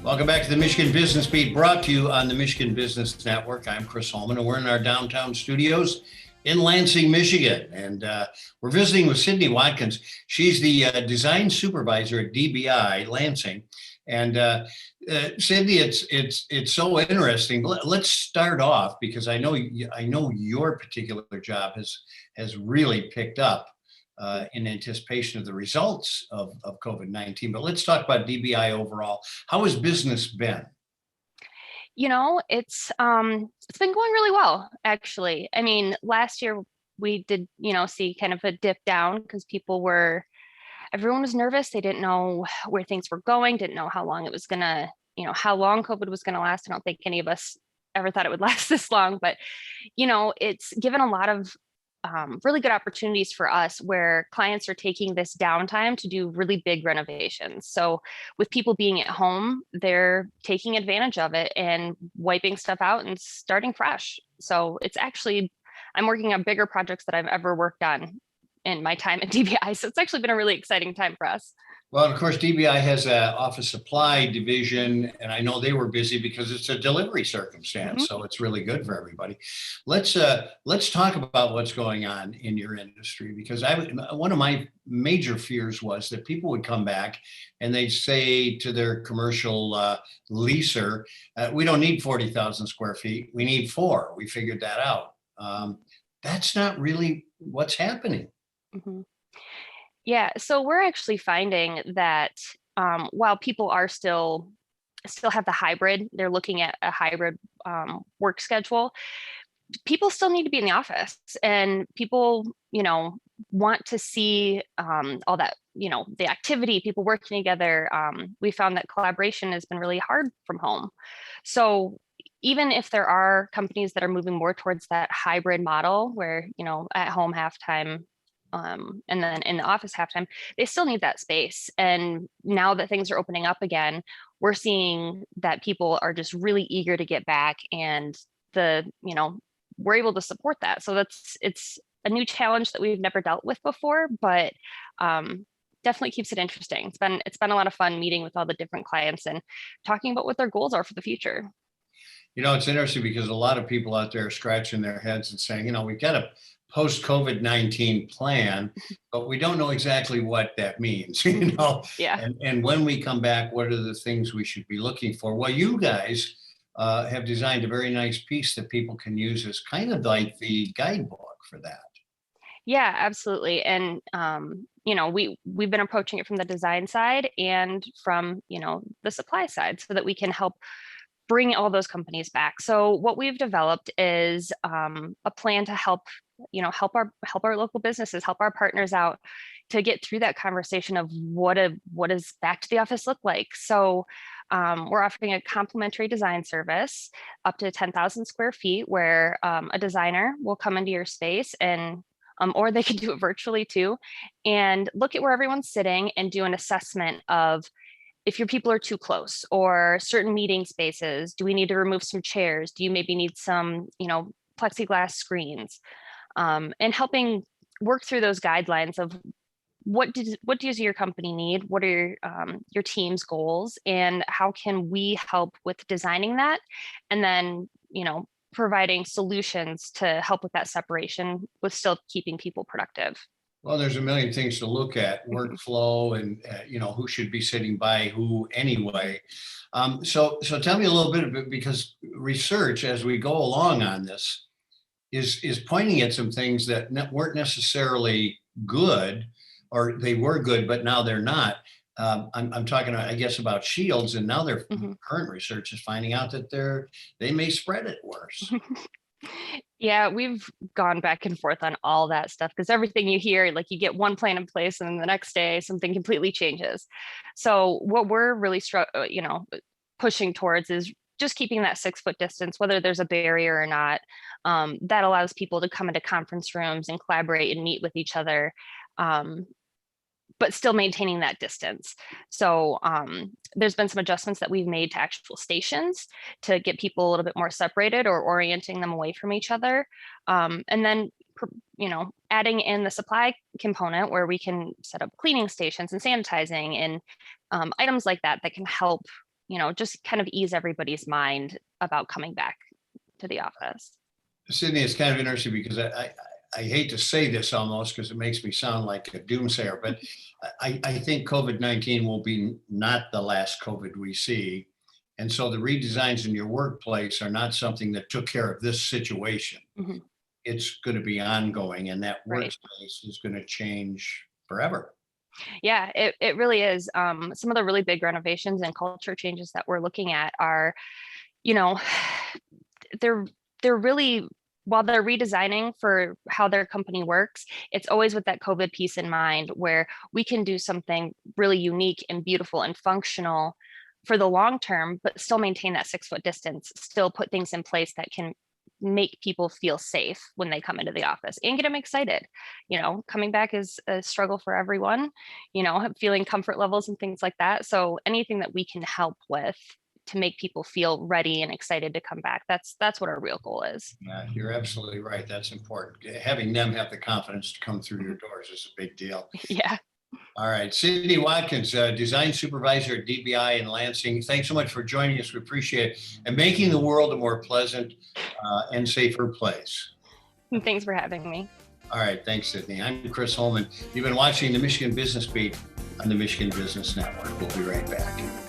Welcome back to the Michigan Business Beat, brought to you on the Michigan Business Network. I'm Chris Holman, and we're in our downtown studios in Lansing, Michigan. And we're visiting with Sydney Watkins. She's the design supervisor at DBI Lansing. And Sydney, it's so interesting. Let's start off because I know your particular job has really picked up in anticipation of the results of COVID-19. But let's talk about DBI overall. How has business been? It's been going really well, actually. I mean, last year we did, see kind of a dip down because everyone was nervous. They didn't know where things were going, didn't know how long it was gonna, how long COVID was gonna last. I don't think any of us ever thought it would last this long, but it's given a lot of really good opportunities for us where clients are taking this downtime to do really big renovations. So with people being at home, they're taking advantage of it and wiping stuff out and starting fresh. So it's actually, I'm working on bigger projects that I've ever worked on in my time at DBI. So it's actually been a really exciting time for us. Well, of course, DBI has an office supply division, and I know they were busy because it's a delivery circumstance, so it's really good for everybody. Let's talk about what's going on in your industry, because one of my major fears was that people would come back and they'd say to their commercial leaser, "We don't need 40,000 square feet. We need 4. We figured that out." That's not really what's happening. Mm-hmm. Yeah, so we're actually finding that while people are still have the hybrid, they're looking at a hybrid work schedule. People still need to be in the office, and people, want to see all that, the activity, people working together. We found that collaboration has been really hard from home. So even if there are companies that are moving more towards that hybrid model where, at home halftime, and then in the office halftime, they still need that space. And now that things are opening up again, we're seeing that people are just really eager to get back, and we're able to support that. So it's a new challenge that we've never dealt with before, but definitely keeps it interesting. It's been a lot of fun meeting with all the different clients and talking about what their goals are for the future. It's interesting because a lot of people out there are scratching their heads and saying, we've got a post-COVID-19 plan, but we don't know exactly what that means, Yeah. And when we come back, what are the things we should be looking for? Well, you guys have designed a very nice piece that people can use as kind of like the guidebook for that. Yeah, absolutely. And we've been approaching it from the design side and from, the supply side so that we can help bring all those companies back. So what we've developed is a plan to help our local businesses, help our partners out to get through that conversation of what does back to the office look like. So we're offering a complimentary design service up to 10,000 square feet where a designer will come into your space and or they can do it virtually too, and look at where everyone's sitting and do an assessment of if your people are too close or certain meeting spaces. Do we need to remove some chairs? Do you maybe need some, plexiglass screens? And helping work through those guidelines of what does your company need? What are your team's goals? And how can we help with designing that? And then, providing solutions to help with that separation with still keeping people productive. Well, there's a million things to look at, workflow and, who should be sitting by who anyway. So tell me a little bit because research as we go along on this is pointing at some things that weren't necessarily good, or they were good, but now they're not. I'm talking, I guess, about shields, and now their current research is finding out that they may spread it worse. Yeah, we've gone back and forth on all that stuff because everything you hear, like you get one plan in place and then the next day something completely changes. So what we're really pushing towards is just keeping that 6-foot distance, whether there's a barrier or not. That allows people to come into conference rooms and collaborate and meet with each other, but still maintaining that distance. So there's been some adjustments that we've made to actual stations to get people a little bit more separated or orienting them away from each other. And then, adding in the supply component where we can set up cleaning stations and sanitizing and items like that that can help just kind of ease everybody's mind about coming back to the office. Sydney, it's kind of interesting because I hate to say this almost because it makes me sound like a doomsayer, but I think COVID-19 will be not the last COVID we see. And so the redesigns in your workplace are not something that took care of this situation. Mhm. It's going to be ongoing, and that Right. workspace is going to change forever. Yeah, it really is. Some of the really big renovations and culture changes that we're looking at are, you know, they're they're really, while they're redesigning for how their company works, it's always with that COVID piece in mind, where we can do something really unique and beautiful and functional for the long term, but still maintain that 6 foot distance, still put things in place that can make people feel safe when they come into the office and get them excited. Coming back is a struggle for everyone, feeling comfort levels and things like that. So anything that we can help with to make people feel ready and excited to come back, that's what our real goal is. Yeah, you're absolutely right. That's important. Having them have the confidence to come through your doors is a big deal. Yeah. All right, Sydney Watkins, Design Supervisor at DBI in Lansing. Thanks so much for joining us. We appreciate it, and making the world a more pleasant and safer place. And thanks for having me. All right, thanks, Sydney. I'm Chris Holman. You've been watching the Michigan Business Beat on the Michigan Business Network. We'll be right back.